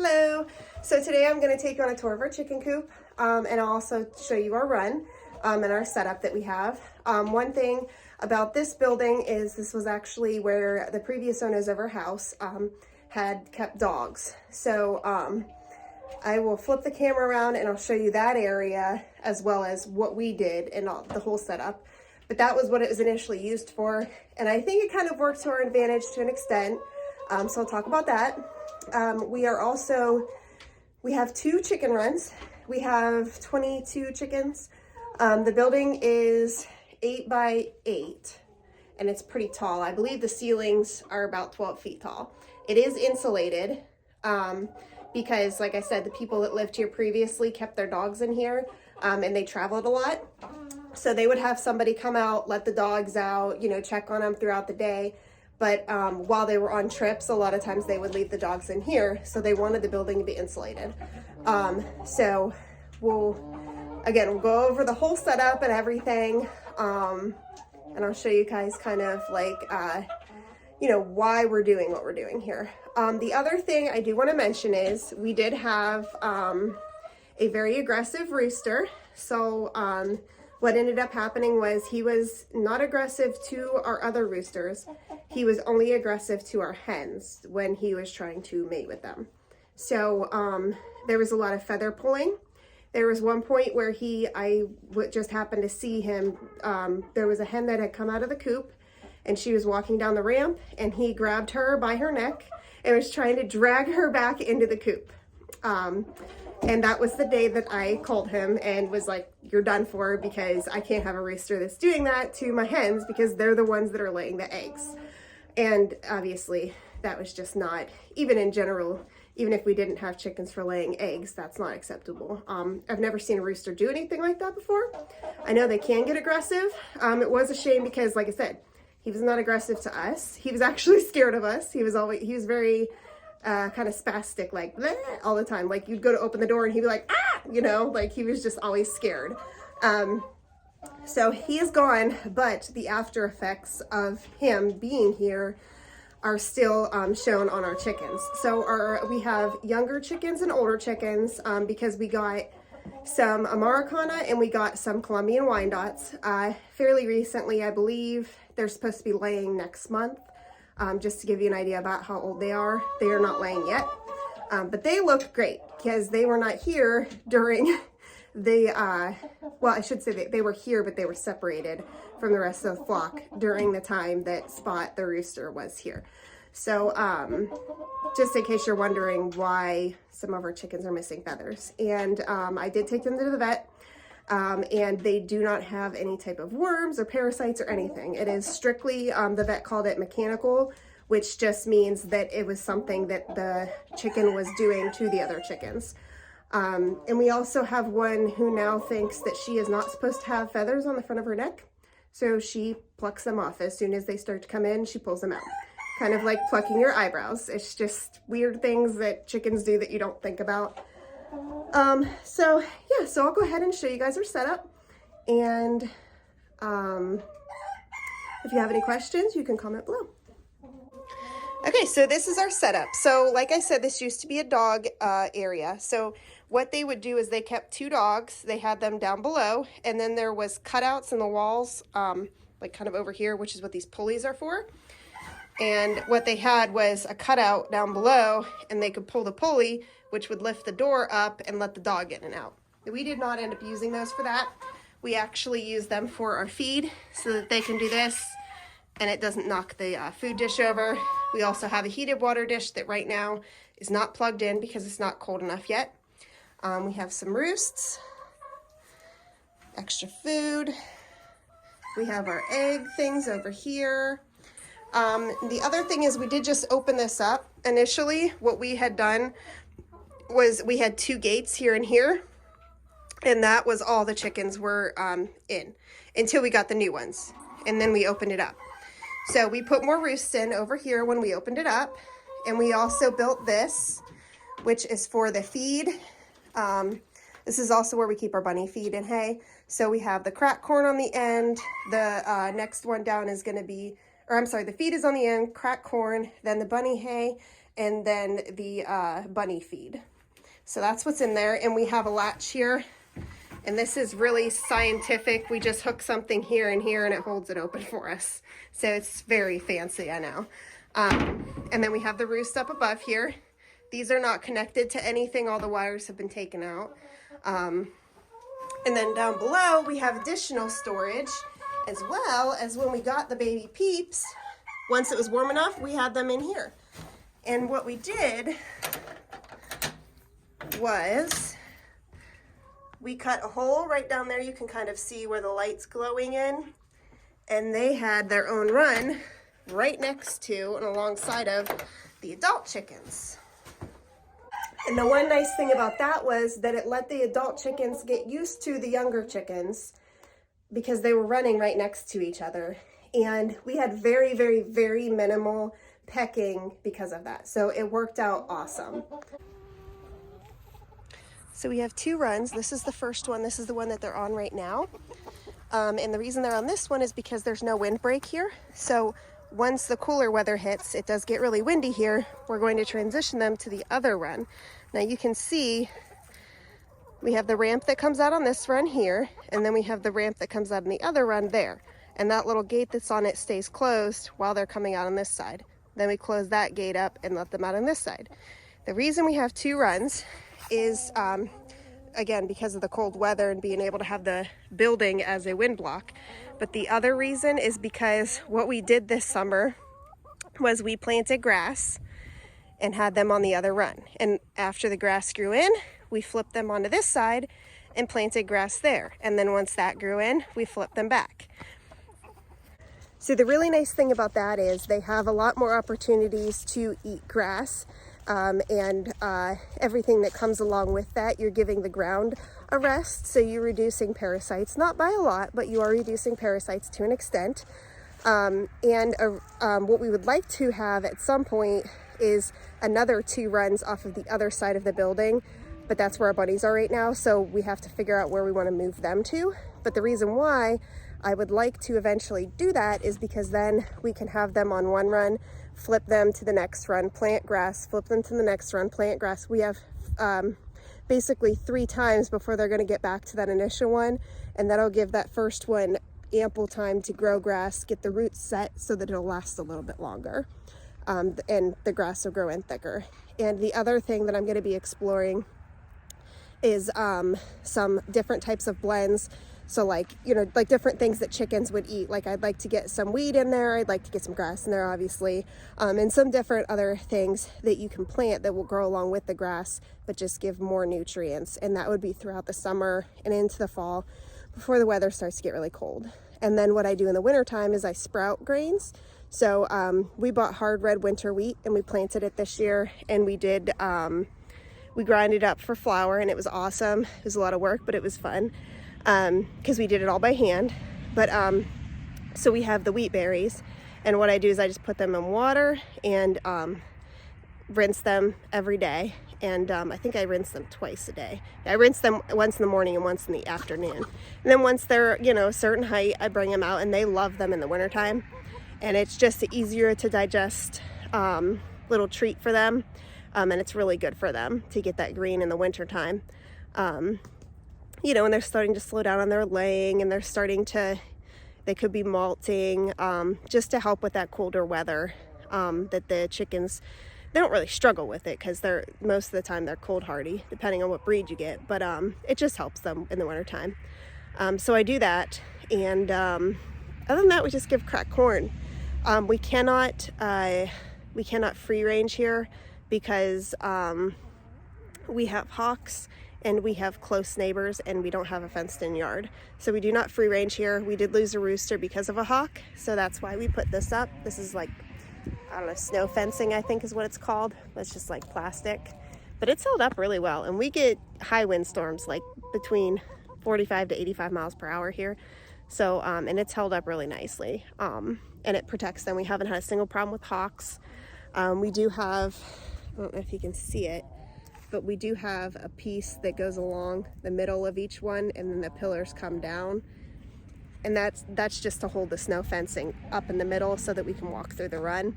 Hello. So today I'm going to take you on a tour of our chicken coop, and I'll also show you our run and our setup that we have. One thing about this building is this was actually where the previous owners of our house had kept dogs. So I will flip the camera around and I'll show you that area as well as what we did and the whole setup. But that was what it was initially used for, and I think it kind of worked to our advantage to an extent. So I'll talk about that. We have 2 chicken runs. We have 22 chickens. The building is 8 by 8 and it's pretty tall. I believe the ceilings are about 12 feet tall. It is insulated because, like I said, the people that lived here previously kept their dogs in here and they traveled a lot. So they would have somebody come out, let the dogs out, check on them throughout the day. But while they were on trips, a lot of times they would leave the dogs in here. So they wanted the building to be insulated. So we'll go over the whole setup and everything. And I'll show you guys kind of like, why we're doing what we're doing here. The other thing I do want to mention is we did have a very aggressive rooster. So what ended up happening was he was not aggressive to our other roosters. He was only aggressive to our hens when he was trying to mate with them. So there was a lot of feather pulling. There was one point where I just happened to see him. There was a hen that had come out of the coop and she was walking down the ramp and he grabbed her by her neck and was trying to drag her back into the coop. And that was the day that I called him and was like, you're done for, because I can't have a rooster that's doing that to my hens because they're the ones that are laying the eggs. And obviously that was just not, even in general, even if we didn't have chickens for laying eggs, that's not acceptable. I've never seen a rooster do anything like that before. I know they can get aggressive. It was a shame because, like I said, he was not aggressive to us. He was actually scared of us. He was very kind of spastic, like bleh, all the time. Like you'd go to open the door and he'd be like, ah, like he was just always scared. So he is gone, but the after effects of him being here are still shown on our chickens. So we have younger chickens and older chickens because we got some Americana and we got some Colombian Wyandottes fairly recently. I believe they're supposed to be laying next month. Just to give you an idea about how old they are not laying yet. But they look great because they were not here during the, well, I should say they were here, but they were separated from the rest of the flock during the time that Spot the rooster was here. So just in case you're wondering why some of our chickens are missing feathers. And I did take them to the vet. And they do not have any type of worms or parasites or anything. It is strictly, the vet called it mechanical, which just means that it was something that the chicken was doing to the other chickens. And we also have one who now thinks that she is not supposed to have feathers on the front of her neck. So she plucks them off as soon as they start to come in, she pulls them out. Kind of like plucking your eyebrows. It's just weird things that chickens do that you don't think about. So I'll go ahead and show you guys our setup, and if you have any questions, you can comment below. Okay, so this is our setup. So like I said, this used to be a dog area. So what they would do is they kept 2 dogs. They had them down below, and then there was cutouts in the walls, like kind of over here, which is what these pulleys are for. And what they had was a cutout down below, and they could pull the pulley, which would lift the door up and let the dog in and out. We did not end up using those for that. We actually use them for our feed so that they can do this and it doesn't knock the food dish over. We also have a heated water dish that right now is not plugged in because it's not cold enough yet. We have some roosts, extra food. We have our egg things over here. The other thing is we did just open this up. Initially, what we had done was we had 2 gates here and here, and that was all the chickens were in until we got the new ones, and then we opened it up. So we put more roosts in over here when we opened it up, and we also built this, which is for the feed. This is also where we keep our bunny feed and hay. So we have the cracked corn on the end. The next one down is going to be, or I'm sorry, the feed is on the end, cracked corn, then the bunny hay, and then the bunny feed. So that's what's in there. And we have a latch here, and this is really scientific. We just hook something here and here and it holds it open for us. So it's very fancy, I know. And then we have the roost up above here. These are not connected to anything. All the wires have been taken out. And then down below, we have additional storage, as well as when we got the baby peeps, once it was warm enough, we had them in here. And what we did was we cut a hole right down there. You can kind of see where the light's glowing in. And they had their own run right next to and alongside of the adult chickens. And the one nice thing about that was that it let the adult chickens get used to the younger chickens because they were running right next to each other. And we had very, very, very minimal pecking because of that. So it worked out awesome. So we have 2 runs. This is the first one. This is the one that they're on right now. And the reason they're on this one is because there's no windbreak here. So once the cooler weather hits, it does get really windy here, we're going to transition them to the other run. Now you can see we have the ramp that comes out on this run here, and then we have the ramp that comes out on the other run there. And that little gate that's on it stays closed while they're coming out on this side. Then we close that gate up and let them out on this side. The reason we have 2 runs is, again, because of the cold weather and being able to have the building as a wind block. But the other reason is because what we did this summer was we planted grass and had them on the other run. And after the grass grew in, we flipped them onto this side and planted grass there. And then once that grew in, we flipped them back. So the really nice thing about that is they have a lot more opportunities to eat grass. And everything that comes along with that. You're giving the ground a rest, so you're reducing parasites, not by a lot, but you are reducing parasites to an extent. What we would like to have at some point is another 2 runs off of the other side of the building, but that's where our bunnies are right now, so we have to figure out where we want to move them to. But the reason why I would like to eventually do that is because then we can have them on one run, flip them to the next run, plant grass, flip them to the next run, plant grass. We have basically 3 times before they're going to get back to that initial one, and that'll give that first one ample time to grow grass, get the roots set so that it'll last a little bit longer, and the grass will grow in thicker. And the other thing that I'm going to be exploring is some different types of blends. So like different things that chickens would eat. Like I'd like to get some wheat in there. I'd like to get some grass in there, obviously. And some different other things that you can plant that will grow along with the grass, but just give more nutrients. And that would be throughout the summer and into the fall before the weather starts to get really cold. And then what I do in the wintertime is I sprout grains. So we bought hard red winter wheat and we planted it this year, and we did, we grind it up for flour, and it was awesome. It was a lot of work, but it was fun. Because we did it all by hand. But so we have the wheat berries, and what I do is I just put them in water and rinse them every day. And I think I rinse them twice a day. I rinse them once in the morning and once in the afternoon. And then once they're a certain height, I bring them out, and they love them in the wintertime. And it's just easier to digest little treat for them, and it's really good for them to get that green in the wintertime. And they're starting to slow down on their laying, and they could be molting, just to help with that colder weather, that the chickens, they don't really struggle with it because most of the time they're cold hardy, depending on what breed you get, but it just helps them in the wintertime. So I do that, and other than that, we just give cracked corn. We cannot free range here because we have hawks, and we have close neighbors, and we don't have a fenced-in yard. So we do not free range here. We did lose a rooster because of a hawk, so that's why we put this up. This is like, I don't know, snow fencing, I think is what it's called. It's just like plastic. But it's held up really well, and we get high wind storms, like between 45 to 85 miles per hour here. So, and it's held up really nicely, and it protects them. We haven't had a single problem with hawks. We do have, I don't know if you can see it, but we do have a piece that goes along the middle of each one, and then the pillars come down. And that's just to hold the snow fencing up in the middle so that we can walk through the run.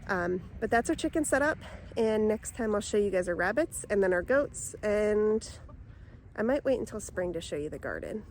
But that's our chicken setup, and next time I'll show you guys our rabbits and then our goats, and I might wait until spring to show you the garden.